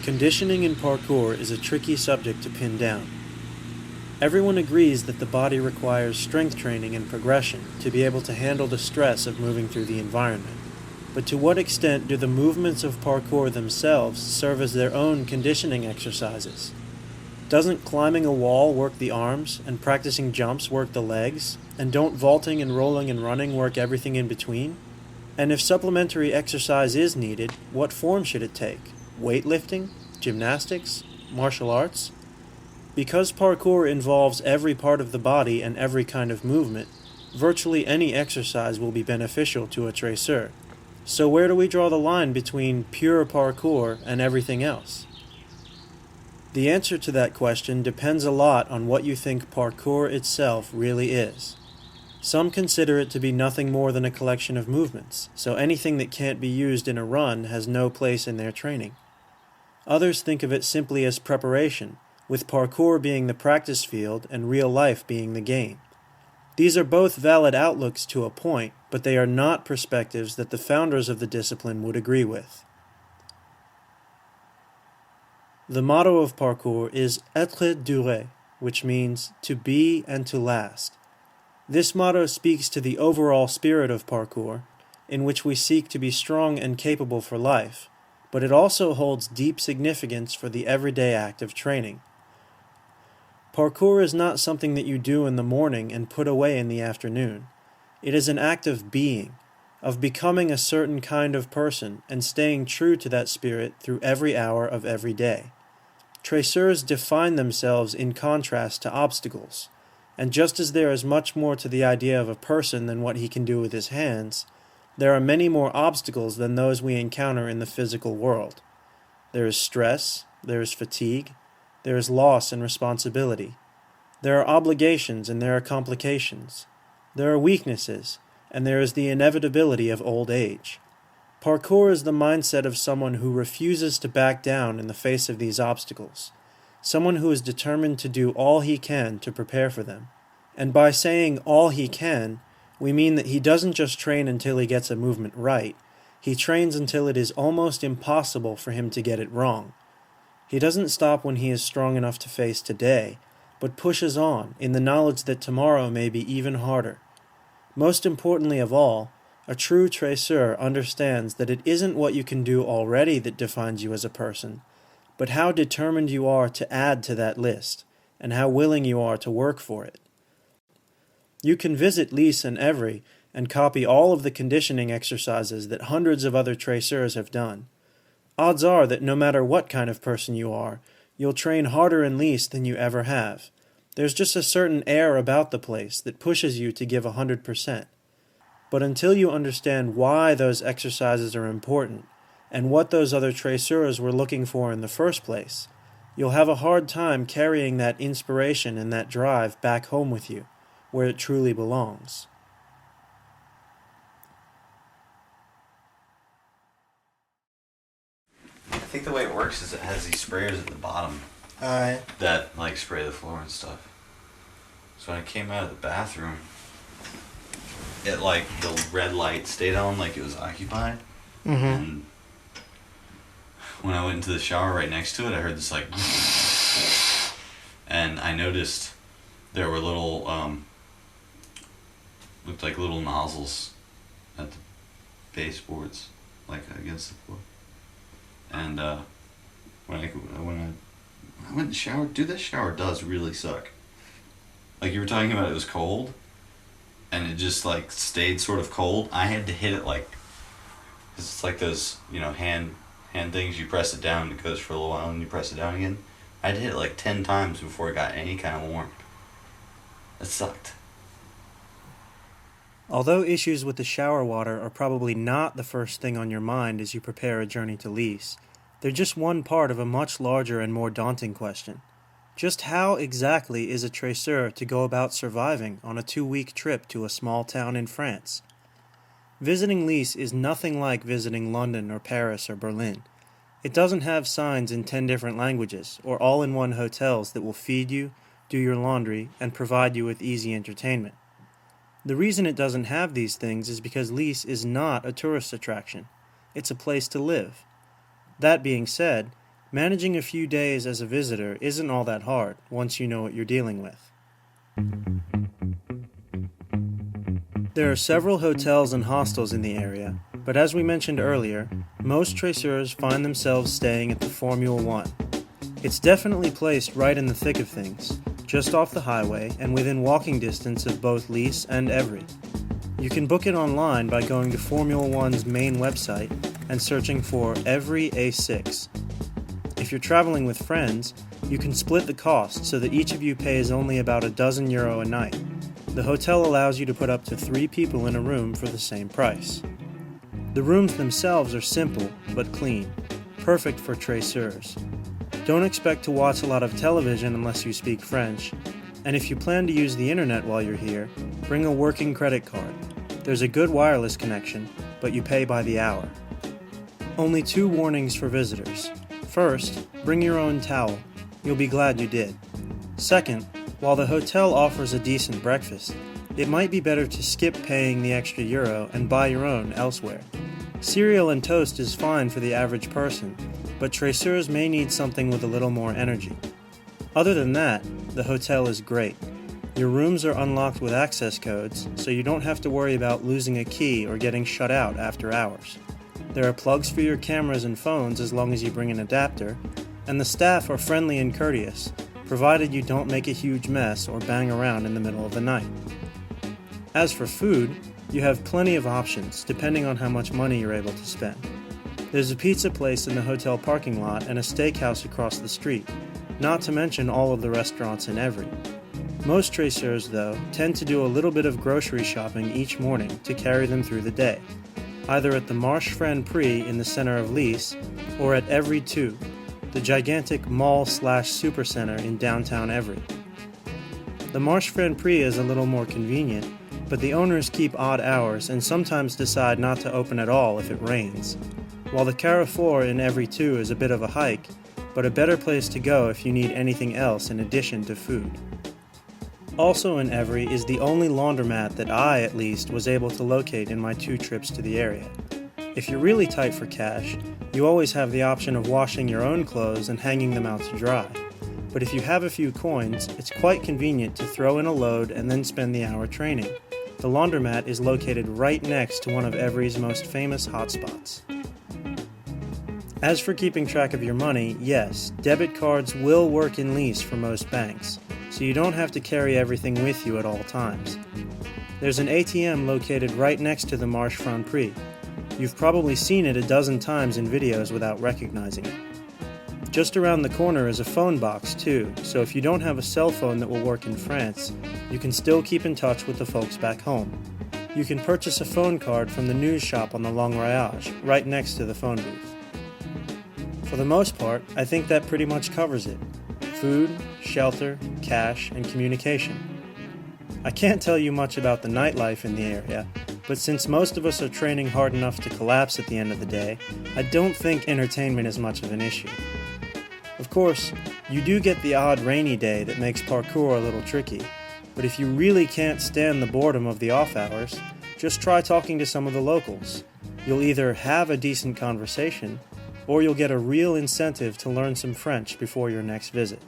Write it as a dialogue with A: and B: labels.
A: Conditioning in parkour is a tricky subject to pin down. Everyone agrees that the body requires strength training and progression to be able to handle the stress of moving through the environment. But to what extent do the movements of parkour themselves serve as their own conditioning exercises? Doesn't climbing a wall work the arms, and practicing jumps work the legs, and don't vaulting and rolling and running work everything in between? And if supplementary exercise is needed, what form should it take? Weightlifting? Gymnastics? Martial arts? Because parkour involves every part of the body and every kind of movement, virtually any exercise will be beneficial to a traceur. So where do we draw the line between pure parkour and everything else? The answer to that question depends a lot on what you think parkour itself really is. Some consider it to be nothing more than a collection of movements, so anything that can't be used in a run has no place in their training. Others think of it simply as preparation, with parkour being the practice field and real life being the game. These are both valid outlooks to a point, but they are not perspectives that the founders of the discipline would agree with. The motto of parkour is être duré, which means to be and to last. This motto speaks to the overall spirit of parkour, in which we seek to be strong and capable for life, but it also holds deep significance for the everyday act of training. Parkour is not something that you do in the morning and put away in the afternoon. It is an act of being, of becoming a certain kind of person and staying true to that spirit through every hour of every day. Traceurs define themselves in contrast to obstacles, and just as there is much more to the idea of a person than what he can do with his hands, there are many more obstacles than those we encounter in the physical world. There is stress, there is fatigue, there is loss and responsibility. There are obligations and there are complications. There are weaknesses, and there is the inevitability of old age. Parkour is the mindset of someone who refuses to back down in the face of these obstacles, someone who is determined to do all he can to prepare for them. And by saying all he can, we mean that he doesn't just train until he gets a movement right, he trains until it is almost impossible for him to get it wrong. He doesn't stop when he is strong enough to face today, but pushes on in the knowledge that tomorrow may be even harder. Most importantly of all, a true traceur understands that it isn't what you can do already that defines you as a person, but how determined you are to add to that list, and how willing you are to work for it. You can visit Lisses and Evry and copy all of the conditioning exercises that hundreds of other traceurs have done. Odds are that no matter what kind of person you are, you'll train harder in Lisses than you ever have. There's just a certain air about the place that pushes you to give 100%. But until you understand why those exercises are important, and what those other traceurs were looking for in the first place, you'll have a hard time carrying that inspiration and that drive back home with you, where it truly belongs.
B: I think the way it works is it has these sprayers at the bottom that spray the floor and stuff. So when I came out of the bathroom, it the red light stayed on like it was occupied. Mm-hmm. And when I went into the shower right next to it, I heard this and I noticed there were little looked like little nozzles at the baseboards, against the floor. And when I went in the shower, this shower does really suck. Like you were talking about, it was cold, and it just stayed sort of cold. I had to hit it it's like those hand things. You press it down, it goes for a little while, and you press it down again. I had to hit it 10 times before it got any kind of warm. It sucked.
A: Although issues with the shower water are probably not the first thing on your mind as you prepare a journey to Lisses, they're just one part of a much larger and more daunting question. Just how exactly is a traceur to go about surviving on a 2-week trip to a small town in France? Visiting Lisses is nothing like visiting London or Paris or Berlin. It doesn't have signs in 10 different languages or all-in-one hotels that will feed you, do your laundry, and provide you with easy entertainment. The reason it doesn't have these things is because Lisses is not a tourist attraction. It's a place to live. That being said, managing a few days as a visitor isn't all that hard once you know what you're dealing with. There are several hotels and hostels in the area, but as we mentioned earlier, most traceurs find themselves staying at the Formula 1. It's definitely placed right in the thick of things, just off the highway and within walking distance of both Lisses and Evry. You can book it online by going to Formula 1's main website and searching for Evry A6. If you're traveling with friends, you can split the cost so that each of you pays only about €12 a night. The hotel allows you to put up to 3 people in a room for the same price. The rooms themselves are simple but clean, perfect for traceurs. Don't expect to watch a lot of television unless you speak French, and if you plan to use the internet while you're here, bring a working credit card. There's a good wireless connection, but you pay by the hour. Only 2 warnings for visitors. First, bring your own towel. You'll be glad you did. Second, while the hotel offers a decent breakfast, it might be better to skip paying the extra euro and buy your own elsewhere. Cereal and toast is fine for the average person, but traceurs may need something with a little more energy. Other than that, the hotel is great. Your rooms are unlocked with access codes, so you don't have to worry about losing a key or getting shut out after hours. There are plugs for your cameras and phones as long as you bring an adapter, and the staff are friendly and courteous, provided you don't make a huge mess or bang around in the middle of the night. As for food, you have plenty of options depending on how much money you're able to spend. There's a pizza place in the hotel parking lot and a steakhouse across the street, not to mention all of the restaurants in Evry. Most traceurs, though, tend to do a little bit of grocery shopping each morning to carry them through the day, either at the Marche Franprix in the center of Lisses or at Evry 2, the gigantic mall/supercenter in downtown Evry. The Marche Franprix is a little more convenient, but the owners keep odd hours and sometimes decide not to open at all if it rains, while the Carrefour in Evry 2 is a bit of a hike, but a better place to go if you need anything else in addition to food. Also in Evry is the only laundromat that I, at least, was able to locate in my 2 trips to the area. If you're really tight for cash, you always have the option of washing your own clothes and hanging them out to dry. But if you have a few coins, it's quite convenient to throw in a load and then spend the hour training. The laundromat is located right next to one of Evry's most famous hotspots. As for keeping track of your money, yes, debit cards will work in Lisses for most banks, so you don't have to carry everything with you at all times. There's an ATM located right next to the Marche Franprix. You've probably seen it a dozen times in videos without recognizing it. Just around the corner is a phone box too, so if you don't have a cell phone that will work in France, you can still keep in touch with the folks back home. You can purchase a phone card from the news shop on the Long Voyage, right next to the phone booth. For the most part, I think that pretty much covers it. Food, shelter, cash, and communication. I can't tell you much about the nightlife in the area, but since most of us are training hard enough to collapse at the end of the day, I don't think entertainment is much of an issue. Of course, you do get the odd rainy day that makes parkour a little tricky, but if you really can't stand the boredom of the off hours, just try talking to some of the locals. You'll either have a decent conversation, or you'll get a real incentive to learn some French before your next visit.